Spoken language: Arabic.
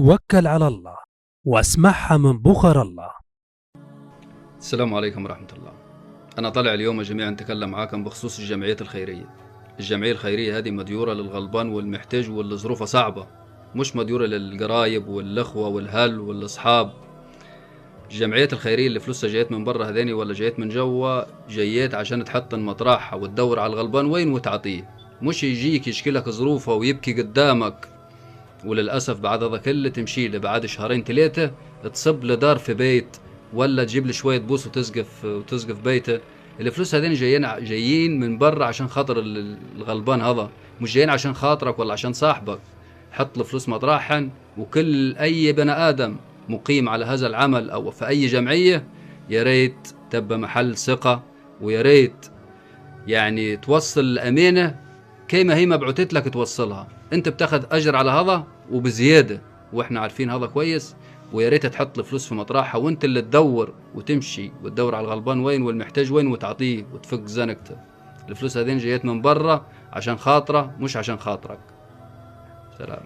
توكل على الله واسمعها من بخر الله. السلام عليكم ورحمة الله. أنا طالع اليوم يا جميع نتكلم معاكم بخصوص الجمعيات الخيرية. الجمعية الخيرية هذه مديورة للغلبان والمحتاج واللي ظروفه صعبة، مش مديورة للقرايب والأخوة والهل والأصحاب. الجمعيات الخيرية اللي فلوسها جايات من برا هذاني ولا جايات من جوا، جايات عشان تحطن مطرحها وتدور على الغلبان وين وتعطيه، مش يجيك يشكلك ظروفه ويبكي قدامك وللأسف بعد هذا كله تمشي له بعد شهرين ثلاثة تصب له دار في بيت ولا تجيب له شوية بوس وتسقف بيته. الفلوس هذين جايين من برا عشان خاطر الغلبان هذا، مش جايين عشان خاطرك ولا عشان صاحبك. حط له فلوس مطرحهن، وكل أي بني آدم مقيم على هذا العمل أو في أي جمعية يا ريت تبقى محل ثقة، ويا ريت يعني توصل الأمانة كيما هي مبعوثت لك توصلها. انت بتاخد اجر على هذا وبزياده، واحنا عارفين هذا كويس. ويا ريت تحط الفلوس في مطرحها، وانت اللي تدور وتمشي وتدور على الغلبان وين والمحتاج وين وتعطيه وتفك زنقته. الفلوس هذين جايات من برا عشان خاطره مش عشان خاطرك. سلام.